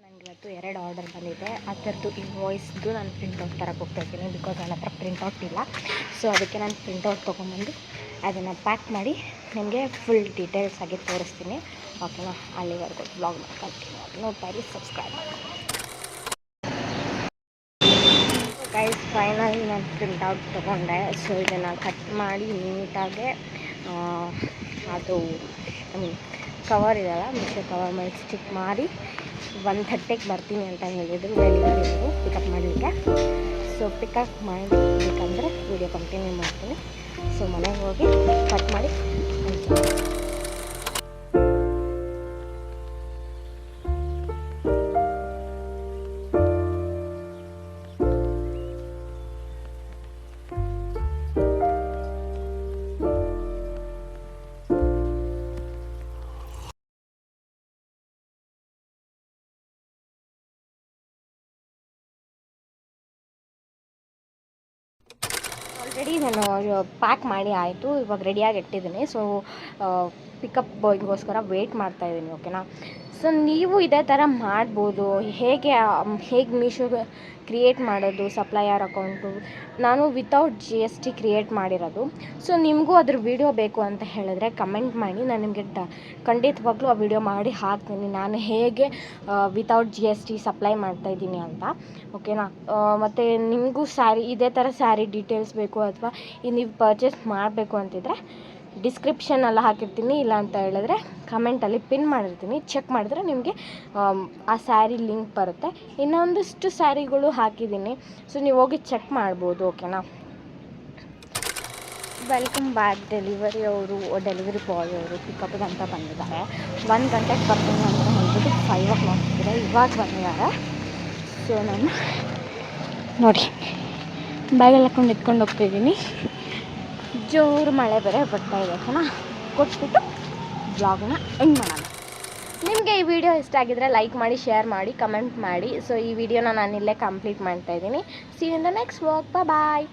ನನಗೆ ಇವತ್ತು 2 ಆರ್ಡರ್ ಬಂದಿದೆ. ಅದರದ್ದು ಇನ್ವಾಯ್ಸ್ದು ನಾನು ಪ್ರಿಂಟೌಟ್ ತರಕ್ಕೆ ಹೋಗ್ತಾ ಇದ್ದೀನಿ. ಬಿಕಾಸ್ ನನ್ನ ಹತ್ರ ಪ್ರಿಂಟೌಟ್ ಇಲ್ಲ. ಸೊ ಅದಕ್ಕೆ ನಾನು ಪ್ರಿಂಟೌಟ್ ತೊಗೊಂಬಂದು ಅದನ್ನು ಪ್ಯಾಕ್ ಮಾಡಿ ನಿಮಗೆ ಫುಲ್ ಡೀಟೇಲ್ಸ್ ಆಗಿ ತೋರಿಸ್ತೀನಿ. ಓಕೆನಾ? ಅಲ್ಲಿವರೆಗೂ ಬ್ಲಾಗ್ನ ಕಂಟಿನ್ಯೂ ನೋಡ್ತಾ ಇರಿ, ಸಬ್ಸ್ಕ್ರೈಬ್ ಮಾಡಿ. ಗೈಸ್, ಫೈನಲಿ ನಾನು ಪ್ರಿಂಟೌಟ್ ತೊಗೊಂಡೆ. ಸೊ ಇದನ್ನು ಕಟ್ ಮಾಡಿ ನೀಟಾಗಿ ಅದು ಕವರ್ ಇದೆಯಲ್ಲ, ಮಿಷೋ ಕವರ್ ಮೇಲೆ ಸ್ಟಿಕ್ ಮಾಡಿ 1:30ಗೆ ಬರ್ತೀನಿ ಅಂತ ಹೇಳಿದರು ಡೆಲಿವರಿಯವರು ಪಿಕಪ್ ಮಾಡಲಿಕ್ಕೆ. ಸೊ ಪಿಕಪ್ ಮಾಡಬೇಕಂದ್ರೆ ವೀಡಿಯೋ ಕಂಟಿನ್ಯೂ ಮಾಡ್ತೀನಿ. ಸೊ ಮನೆಗೆ ಹೋಗಿ ಕಟ್ ಮಾಡಿ ಆಲ್ರೆಡಿ ನಾನು ಪ್ಯಾಕ್ ಮಾಡಿ ಆಯಿತು. ಇವಾಗ ರೆಡಿಯಾಗಿ ಇಟ್ಟಿದ್ದೀನಿ. ಸೊ ಪಿಕಪ್ ಬಾಯ್ಗೋಸ್ಕರ ವೆಯ್ಟ್ ಮಾಡ್ತಾಯಿದ್ದೀನಿ. ಓಕೆನಾ? ಸೊ ನೀವು ಇದೇ ಥರ ಮಾಡ್ಬೋದು. ಹೇಗೆ ಮೀಶೋಗೆ ಕ್ರಿಯೇಟ್ ಮಾಡೋದು ಸಪ್ಲೈಯರ್ ಅಕೌಂಟು, ನಾನು ವಿತೌಟ್ GST ಕ್ರಿಯೇಟ್ ಮಾಡಿರೋದು. ಸೊ ನಿಮಗೂ ಅದ್ರ ವೀಡಿಯೋ ಬೇಕು ಅಂತ ಹೇಳಿದ್ರೆ ಕಮೆಂಟ್ ಮಾಡಿ, ನಾನು ನಿಮಗೆ ಖಂಡಿತವಾಗ್ಲೂ ಆ ವಿಡಿಯೋ ಮಾಡಿ ಹಾಕ್ತೀನಿ, ನಾನು ಹೇಗೆ ವಿತೌಟ್ GST ಸಪ್ಲೈ ಮಾಡ್ತಾಯಿದ್ದೀನಿ ಅಂತ. ಓಕೆನಾ? ಮತ್ತು ನಿಮಗೂ ಸ್ಯಾರಿ ಇದೇ ಥರ ಸ್ಯಾರಿ ಡೀಟೇಲ್ಸ್ ಬೇಕು ಅಥವಾ ನೀವು ಪರ್ಚೇಸ್ ಮಾಡಬೇಕು ಅಂತಿದ್ರೆ ಡಿಸ್ಕ್ರಿಪ್ಷನಲ್ಲಿ ಹಾಕಿರ್ತೀನಿ. ಇಲ್ಲ ಅಂತ ಹೇಳಿದ್ರೆ ಕಮೆಂಟಲ್ಲಿ ಪಿನ್ ಮಾಡಿರ್ತೀನಿ. ಚೆಕ್ ಮಾಡಿದ್ರೆ ನಿಮಗೆ ಆ ಸ್ಯಾರಿ ಲಿಂಕ್ ಬರುತ್ತೆ. ಇನ್ನೊಂದಿಷ್ಟು ಸ್ಯಾರಿಗಳು ಹಾಕಿದ್ದೀನಿ. ಸೊ ನೀವು ಹೋಗಿ ಚೆಕ್ ಮಾಡ್ಬೋದು. ಓಕೆನಾ? Welcome back. ಡೆಲಿವರಿ ಬಾಯ್ ಅವರು ಪಿಕಪ್ಗೆ ಅಂತ ಬಂದಿದ್ದಾರೆ. 1 ಗಂಟೆಗೆ ಬರ್ತೀನಿ ಅಂತ ಹೇಳ್ಬಿಟ್ಟು 5 o'clock ಇದೆ, ಇವಾಗ ಬಂದಿದ್ದಾರೆ. ಸೊ ನಾನು ನೋಡಿ ಬ್ಯಾಗಲ್ಲಿ ಹಾಕ್ಕೊಂಡು ಎತ್ಕೊಂಡು ಹೋಗ್ತಾಯಿದ್ದೀನಿ. ಜೋರು ಮಳೆ ಬೇರೆ ಬರ್ತಾಯಿದೆ. ಓಕೆನಾ? ಕೊಟ್ಬಿಟ್ಟು ಬ್ಲಾಗ್ನ ಎಂಡ್ ಮಾಡೋಣ. ನಿಮಗೆ ಈ ವಿಡಿಯೋ ಇಷ್ಟ ಆಗಿದ್ರೆ ಲೈಕ್ ಮಾಡಿ, ಶೇರ್ ಮಾಡಿ, ಕಮೆಂಟ್ ಮಾಡಿ. ಸೊ ಈ ವಿಡಿಯೋನ ನಾನು ಇಲ್ಲೇ ಕಂಪ್ಲೀಟ್ ಮಾಡ್ತಾಯಿದ್ದೀನಿ. See you in the next vlog. Bye.